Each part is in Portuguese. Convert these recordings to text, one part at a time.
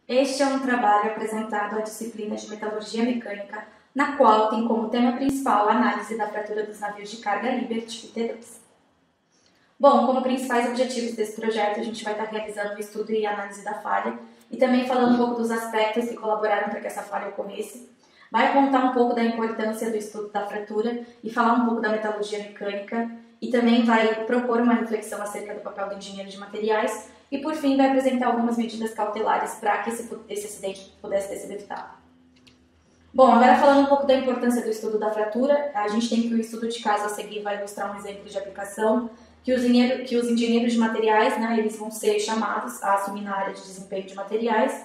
Este é um trabalho apresentado à disciplina de Metalurgia Mecânica, na qual tem como tema principal a análise da fratura dos navios de carga Liberty T2. Bom, como principais objetivos desse projeto, a gente vai estar realizando o estudo e análise da falha e também falando um pouco dos aspectos que colaboraram para que essa falha ocorresse. Vai contar um pouco da importância do estudo da fratura e falar um pouco da metalurgia mecânica e também vai propor uma reflexão acerca do papel do engenheiro de materiais e, por fim, vai apresentar algumas medidas cautelares para que esse acidente pudesse ter sido evitado. Bom, agora falando um pouco da importância do estudo da fratura, a gente tem que o estudo de caso a seguir vai ilustrar um exemplo de aplicação que os engenheiros de materiais, né, eles vão ser chamados a assumir na área de desempenho de materiais,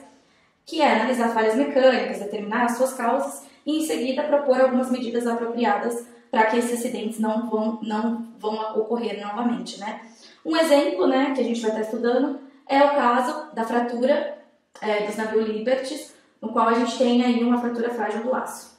que é analisar falhas mecânicas, determinar as suas causas e, em seguida, propor algumas medidas apropriadas para que esses acidentes não vão ocorrer novamente, né? Um exemplo, né, que a gente vai estar estudando é o caso da fratura dos navios Liberty, no qual a gente tem aí uma fratura frágil do aço.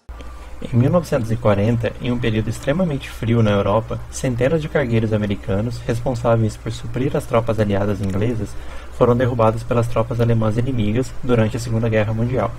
Em 1940, em um período extremamente frio na Europa, centenas de cargueiros americanos, responsáveis por suprir as tropas aliadas inglesas, foram derrubados pelas tropas alemãs inimigas durante a Segunda Guerra Mundial.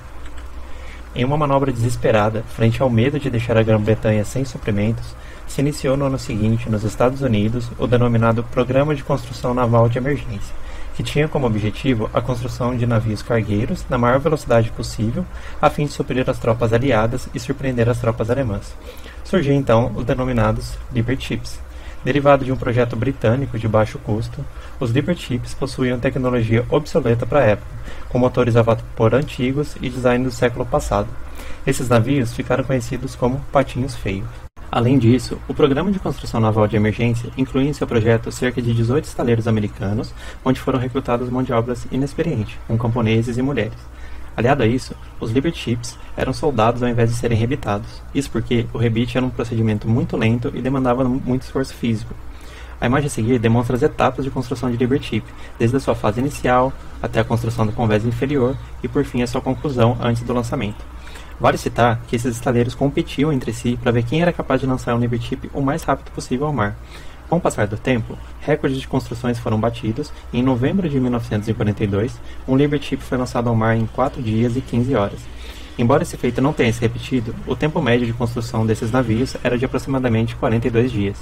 Em uma manobra desesperada, frente ao medo de deixar a Grã-Bretanha sem suprimentos, se iniciou no ano seguinte, nos Estados Unidos, o denominado Programa de Construção Naval de Emergência, que tinha como objetivo a construção de navios cargueiros na maior velocidade possível, a fim de suprir as tropas aliadas e surpreender as tropas alemãs. Surgiu então os denominados Liberty Ships. Derivado de um projeto britânico de baixo custo, os Liberty Ships possuíam tecnologia obsoleta para a época, com motores a vapor antigos e design do século passado. Esses navios ficaram conhecidos como patinhos feios. Além disso, o Programa de Construção Naval de Emergência incluía em seu projeto cerca de 18 estaleiros americanos, onde foram recrutados mão de obra inexperiente, com camponeses e mulheres. Aliado a isso, os Liberty Ships eram soldados ao invés de serem rebitados. Isso porque o rebite era um procedimento muito lento e demandava muito esforço físico. A imagem a seguir demonstra as etapas de construção de Liberty Ship, desde a sua fase inicial até a construção do convés inferior e por fim a sua conclusão antes do lançamento. Vale citar que esses estaleiros competiam entre si para ver quem era capaz de lançar um Liberty Ship o mais rápido possível ao mar. Com o passar do tempo, recordes de construções foram batidos e em novembro de 1942, um Liberty Ship foi lançado ao mar em 4 dias e 15 horas. Embora esse feito não tenha se repetido, o tempo médio de construção desses navios era de aproximadamente 42 dias.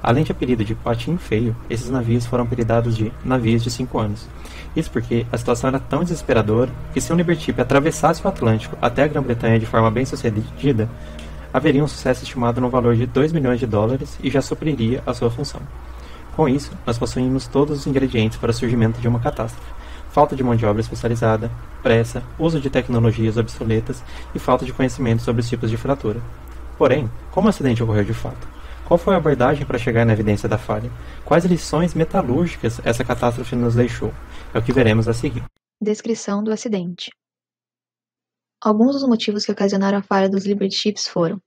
Além de apelido de patinho feio, esses navios foram apelidados de navios de 5 anos. Isso porque a situação era tão desesperadora que se um Liberty Ship atravessasse o Atlântico até a Grã-Bretanha de forma bem sucedida, haveria um sucesso estimado no valor de $2 milhões e já supriria a sua função. Com isso, nós possuímos todos os ingredientes para o surgimento de uma catástrofe: falta de mão de obra especializada, pressa, uso de tecnologias obsoletas e falta de conhecimento sobre os tipos de fratura. Porém, como o acidente ocorreu de fato? Qual foi a abordagem para chegar na evidência da falha? Quais lições metalúrgicas essa catástrofe nos deixou? É o que veremos a seguir. Descrição do acidente. Alguns dos motivos que ocasionaram a falha dos Liberty Ships foram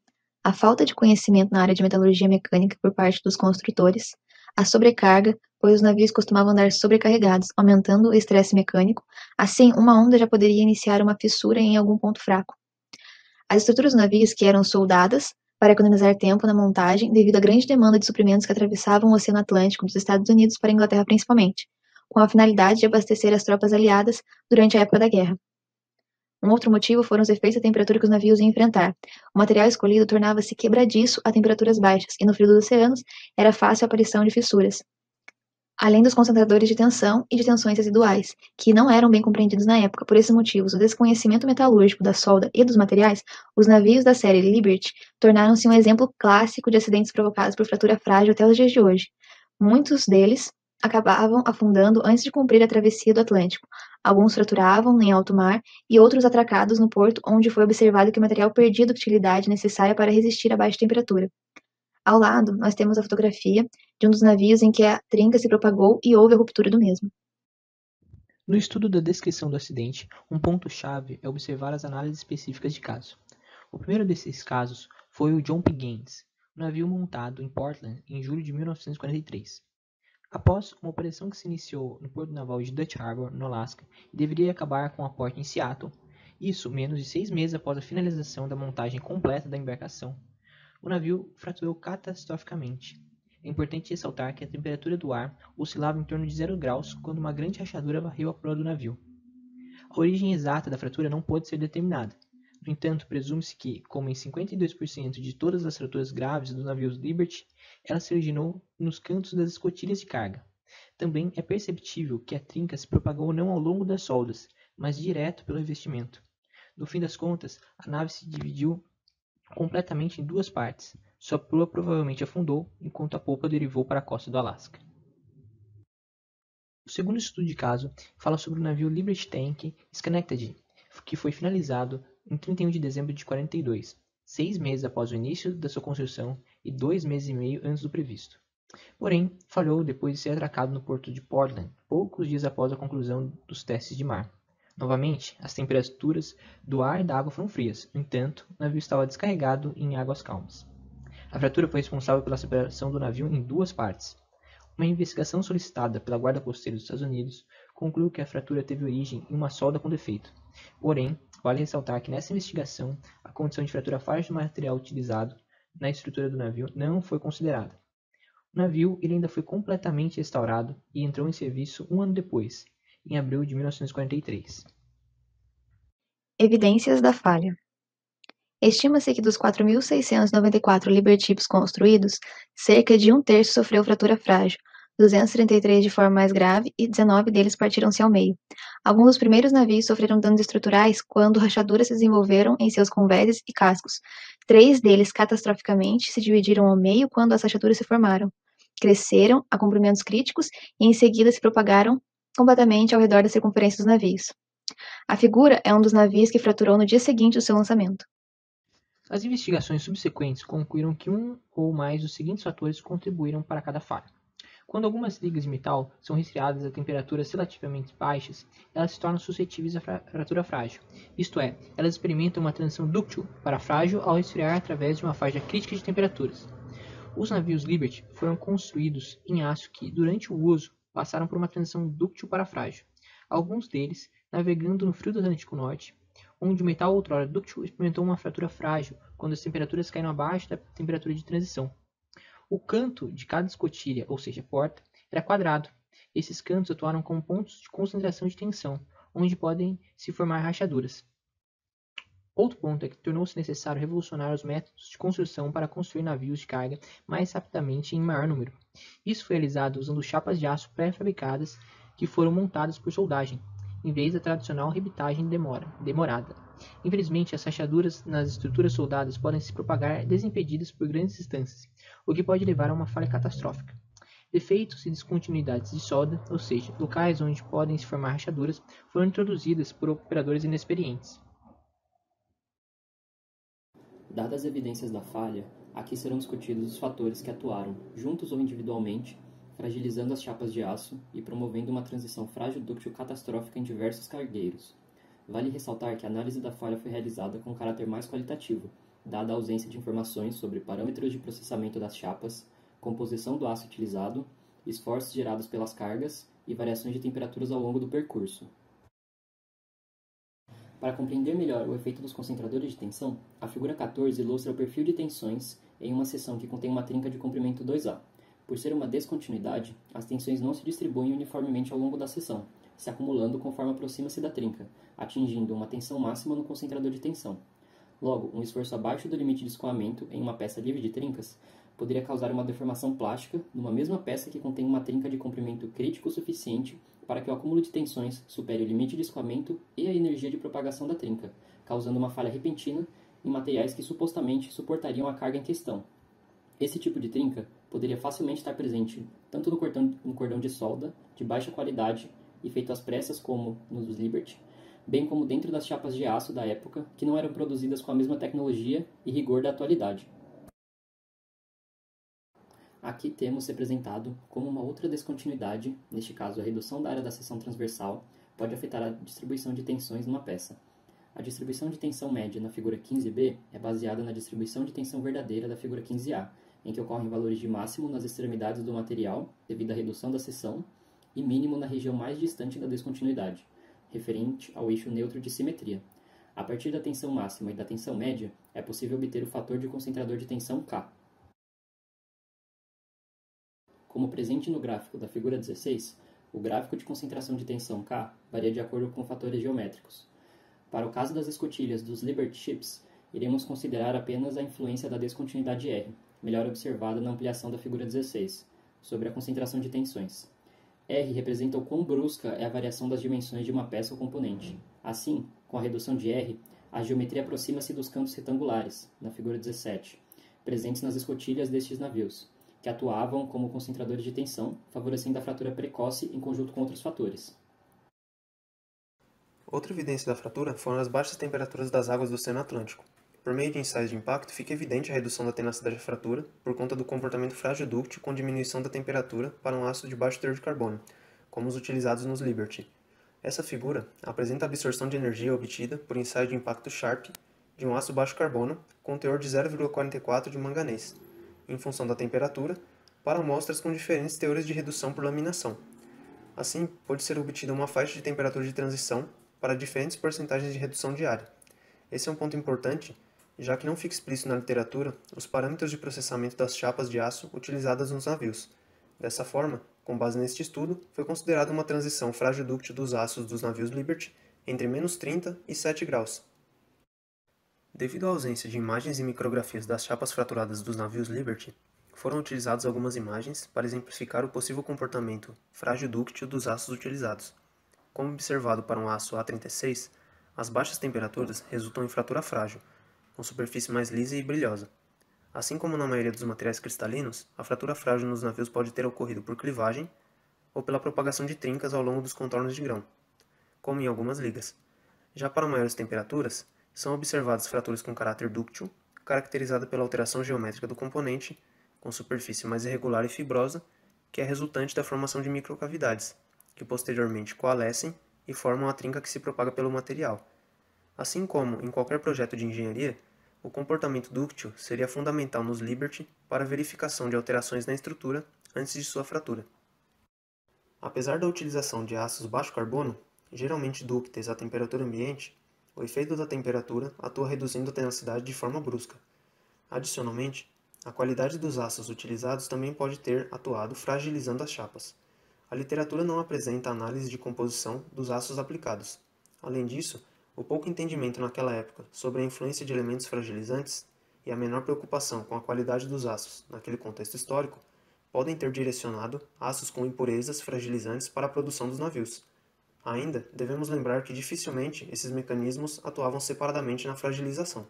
a falta de conhecimento na área de metalurgia mecânica por parte dos construtores, a sobrecarga, pois os navios costumavam andar sobrecarregados, aumentando o estresse mecânico, assim uma onda já poderia iniciar uma fissura em algum ponto fraco. As estruturas dos navios que eram soldadas para economizar tempo na montagem devido à grande demanda de suprimentos que atravessavam o Oceano Atlântico dos Estados Unidos para a Inglaterra principalmente, com a finalidade de abastecer as tropas aliadas durante a época da guerra. Um outro motivo foram os efeitos da temperatura que os navios iam enfrentar. O material escolhido tornava-se quebradiço a temperaturas baixas, e no frio dos oceanos era fácil a aparição de fissuras. Além dos concentradores de tensão e de tensões residuais, que não eram bem compreendidos na época. Por esses motivos, o desconhecimento metalúrgico da solda e dos materiais, os navios da série Liberty tornaram-se um exemplo clássico de acidentes provocados por fratura frágil até os dias de hoje. Muitos deles acabavam afundando antes de cumprir a travessia do Atlântico. Alguns fraturavam em alto mar e outros atracados no porto, onde foi observado que o material perdia a ductilidade necessária para resistir a baixa temperatura. Ao lado, nós temos a fotografia de um dos navios em que a trinca se propagou e houve a ruptura do mesmo. No estudo da descrição do acidente, um ponto-chave é observar as análises específicas de caso. O primeiro desses casos foi o John P. Gaines, um navio montado em Portland em julho de 1943. Após uma operação que se iniciou no porto naval de Dutch Harbor, no Alasca, e deveria acabar com a porta em Seattle, isso menos de 6 meses após a finalização da montagem completa da embarcação, o navio fraturou catastroficamente. É importante ressaltar que a temperatura do ar oscilava em torno de 0 graus quando uma grande rachadura varreu a proa do navio. A origem exata da fratura não pode ser determinada. No entanto, presume-se que, como em 52% de todas as fraturas graves dos navios Liberty, ela se originou nos cantos das escotilhas de carga. Também é perceptível que a trinca se propagou não ao longo das soldas, mas direto pelo revestimento. No fim das contas, a nave se dividiu completamente em duas partes. Sua proa provavelmente afundou, enquanto a polpa derivou para a costa do Alasca. O segundo estudo de caso fala sobre o navio Liberty Tank Schenectady, que foi finalizado em 31 de dezembro de 42, 6 meses após o início da sua construção e 2 meses e meio antes do previsto. Porém, falhou depois de ser atracado no porto de Portland, poucos dias após a conclusão dos testes de mar. Novamente, as temperaturas do ar e da água foram frias, no entanto, o navio estava descarregado em águas calmas. A fratura foi responsável pela separação do navio em duas partes. Uma investigação solicitada pela Guarda Costeira dos Estados Unidos concluiu que a fratura teve origem em uma solda com defeito. Porém, vale ressaltar que nessa investigação, a condição de fratura frágil do material utilizado na estrutura do navio não foi considerada. O navio ainda foi completamente restaurado e entrou em serviço um ano depois, em abril de 1943. Evidências da falha. Estima-se que dos 4.694 Liberty-ships construídos, cerca de um terço sofreu fratura frágil, 233 de forma mais grave e 19 deles partiram-se ao meio. Alguns dos primeiros navios sofreram danos estruturais quando rachaduras se desenvolveram em seus convéses e cascos. 3 deles, catastroficamente, se dividiram ao meio quando as rachaduras se formaram. Cresceram a comprimentos críticos e em seguida se propagaram completamente ao redor da circunferência dos navios. A figura é um dos navios que fraturou no dia seguinte do seu lançamento. As investigações subsequentes concluíram que um ou mais dos seguintes fatores contribuíram para cada falha. Quando algumas ligas de metal são resfriadas a temperaturas relativamente baixas, elas se tornam suscetíveis à fratura frágil. Isto é, elas experimentam uma transição dúctil para frágil ao resfriar através de uma faixa crítica de temperaturas. Os navios Liberty foram construídos em aço que, durante o uso, passaram por uma transição dúctil para frágil. Alguns deles, navegando no frio do Atlântico Norte, onde o metal outrora dúctil experimentou uma fratura frágil quando as temperaturas caíram abaixo da temperatura de transição. O canto de cada escotilha, ou seja, porta, era quadrado. Esses cantos atuaram como pontos de concentração de tensão, onde podem se formar rachaduras. Outro ponto é que tornou-se necessário revolucionar os métodos de construção para construir navios de carga mais rapidamente e em maior número. Isso foi realizado usando chapas de aço pré-fabricadas que foram montadas por soldagem, em vez da tradicional rebitagem demorada. Infelizmente, as rachaduras nas estruturas soldadas podem se propagar desimpedidas por grandes distâncias, o que pode levar a uma falha catastrófica. Defeitos e descontinuidades de solda, ou seja, locais onde podem se formar rachaduras, foram introduzidas por operadores inexperientes. Dadas as evidências da falha, aqui serão discutidos os fatores que atuaram, juntos ou individualmente, fragilizando as chapas de aço e promovendo uma transição frágil-dúctil catastrófica em diversos cargueiros. Vale ressaltar que a análise da falha foi realizada com caráter mais qualitativo, dada a ausência de informações sobre parâmetros de processamento das chapas, composição do aço utilizado, esforços gerados pelas cargas e variações de temperaturas ao longo do percurso. Para compreender melhor o efeito dos concentradores de tensão, a figura 14 ilustra o perfil de tensões em uma seção que contém uma trinca de comprimento 2A. Por ser uma descontinuidade, as tensões não se distribuem uniformemente ao longo da seção, se acumulando conforme aproxima-se da trinca, atingindo uma tensão máxima no concentrador de tensão. Logo, um esforço abaixo do limite de escoamento em uma peça livre de trincas poderia causar uma deformação plástica numa mesma peça que contém uma trinca de comprimento crítico suficiente para que o acúmulo de tensões supere o limite de escoamento e a energia de propagação da trinca, causando uma falha repentina em materiais que supostamente suportariam a carga em questão. Esse tipo de trinca poderia facilmente estar presente tanto no cordão de solda, de baixa qualidade e feito às pressas como nos Liberty, bem como dentro das chapas de aço da época, que não eram produzidas com a mesma tecnologia e rigor da atualidade. Aqui temos representado como uma outra descontinuidade, neste caso a redução da área da seção transversal, pode afetar a distribuição de tensões numa peça. A distribuição de tensão média na figura 15b é baseada na distribuição de tensão verdadeira da figura 15a, em que ocorrem valores de máximo nas extremidades do material, devido à redução da seção, e mínimo na região mais distante da descontinuidade, referente ao eixo neutro de simetria. A partir da tensão máxima e da tensão média, é possível obter o fator de concentrador de tensão K. Como presente no gráfico da figura 16, O gráfico de concentração de tensão K varia de acordo com fatores geométricos. Para o caso das escotilhas dos Liberty Ships, iremos considerar apenas a influência da descontinuidade R, melhor observada na ampliação da figura 16, sobre a concentração de tensões. R representa o quão brusca é a variação das dimensões de uma peça ou componente. Assim, com a redução de R, a geometria aproxima-se dos cantos retangulares, na figura 17, presentes nas escotilhas destes navios, que atuavam como concentradores de tensão, favorecendo a fratura precoce em conjunto com outros fatores. Outra evidência da fratura foram as baixas temperaturas das águas do Oceano Atlântico. Por meio de ensaios de impacto, fica evidente a redução da tenacidade da fratura por conta do comportamento frágil dúctil com diminuição da temperatura para um ácido de baixo teor de carbono, como os utilizados nos Liberty. Essa figura apresenta a absorção de energia obtida por ensaio de impacto Sharp de um ácido baixo carbono com teor de 0,44 de manganês, em função da temperatura, para amostras com diferentes teores de redução por laminação. Assim, pode ser obtida uma faixa de temperatura de transição para diferentes porcentagens de redução diária. Esse é um ponto importante, já que não fica explícito na literatura os parâmetros de processamento das chapas de aço utilizadas nos navios. Dessa forma, com base neste estudo, foi considerada uma transição frágil dúctil dos aços dos navios Liberty entre menos 30 e 7 graus. Devido à ausência de imagens e micrografias das chapas fraturadas dos navios Liberty, foram utilizadas algumas imagens para exemplificar o possível comportamento frágil dúctil dos aços utilizados. Como observado para um aço A36, as baixas temperaturas resultam em fratura frágil, com superfície mais lisa e brilhosa. Assim como na maioria dos materiais cristalinos, a fratura frágil nos navios pode ter ocorrido por clivagem ou pela propagação de trincas ao longo dos contornos de grão, como em algumas ligas. Já para maiores temperaturas, são observadas fraturas com caráter dúctil, caracterizada pela alteração geométrica do componente, com superfície mais irregular e fibrosa, que é resultante da formação de microcavidades, que posteriormente coalescem e formam a trinca que se propaga pelo material. Assim como em qualquer projeto de engenharia, o comportamento dúctil seria fundamental nos Liberty para a verificação de alterações na estrutura antes de sua fratura. Apesar da utilização de aços baixo carbono, geralmente dúcteis à temperatura ambiente, o efeito da temperatura atua reduzindo a tenacidade de forma brusca. Adicionalmente, a qualidade dos aços utilizados também pode ter atuado fragilizando as chapas. A literatura não apresenta análise de composição dos aços aplicados. Além disso, o pouco entendimento naquela época sobre a influência de elementos fragilizantes e a menor preocupação com a qualidade dos aços naquele contexto histórico podem ter direcionado aços com impurezas fragilizantes para a produção dos navios. Ainda, devemos lembrar que dificilmente esses mecanismos atuavam separadamente na fragilização.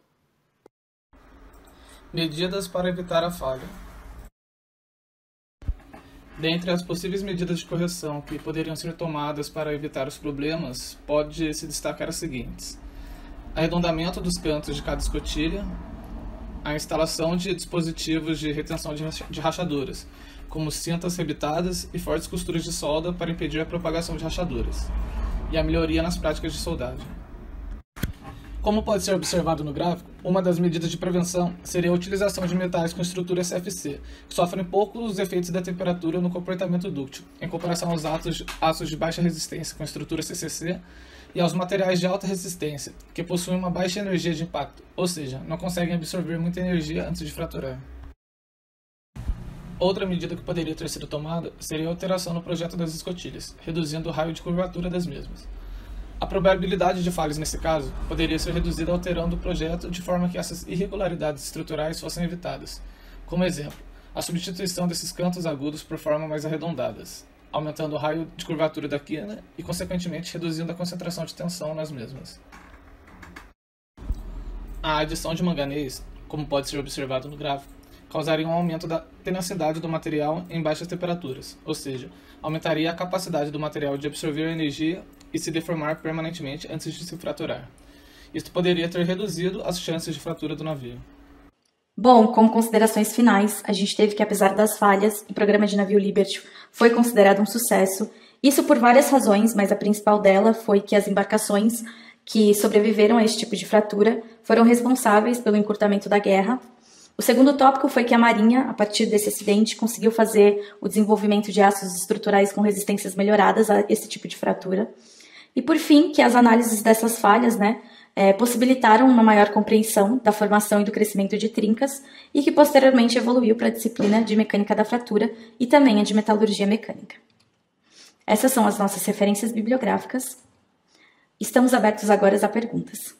Medidas para evitar a falha. Dentre as possíveis medidas de correção que poderiam ser tomadas para evitar os problemas, pode-se destacar as seguintes: arredondamento dos cantos de cada escotilha, a instalação de dispositivos de retenção de rachaduras, como cintas rebitadas e fortes costuras de solda para impedir a propagação de rachaduras, e a melhoria nas práticas de soldagem. Como pode ser observado no gráfico, uma das medidas de prevenção seria a utilização de metais com estrutura CFC, que sofrem pouco os efeitos da temperatura no comportamento dúctil, em comparação aos aços de baixa resistência com estrutura CCC e aos materiais de alta resistência, que possuem uma baixa energia de impacto, ou seja, não conseguem absorver muita energia antes de fraturar. Outra medida que poderia ter sido tomada seria a alteração no projeto das escotilhas, reduzindo o raio de curvatura das mesmas. A probabilidade de falhas nesse caso poderia ser reduzida alterando o projeto de forma que essas irregularidades estruturais fossem evitadas. Como exemplo, a substituição desses cantos agudos por formas mais arredondadas, aumentando o raio de curvatura da quina e, consequentemente, reduzindo a concentração de tensão nas mesmas. A adição de manganês, como pode ser observado no gráfico, causaria um aumento da tenacidade do material em baixas temperaturas, ou seja, aumentaria a capacidade do material de absorver a energia e se deformar permanentemente antes de se fraturar. Isto poderia ter reduzido as chances de fratura do navio. Bom, como considerações finais, a gente teve que, apesar das falhas, o programa de navio Liberty foi considerado um sucesso. Isso por várias razões, mas a principal dela foi que as embarcações que sobreviveram a esse tipo de fratura foram responsáveis pelo encurtamento da guerra. O segundo tópico foi que a Marinha, a partir desse acidente, conseguiu fazer o desenvolvimento de aços estruturais com resistências melhoradas a esse tipo de fratura. E por fim, que as análises dessas falhas, possibilitaram uma maior compreensão da formação e do crescimento de trincas e que posteriormente evoluiu para a disciplina de mecânica da fratura e também a de metalurgia mecânica. Essas são as nossas referências bibliográficas. Estamos abertos agora a perguntas.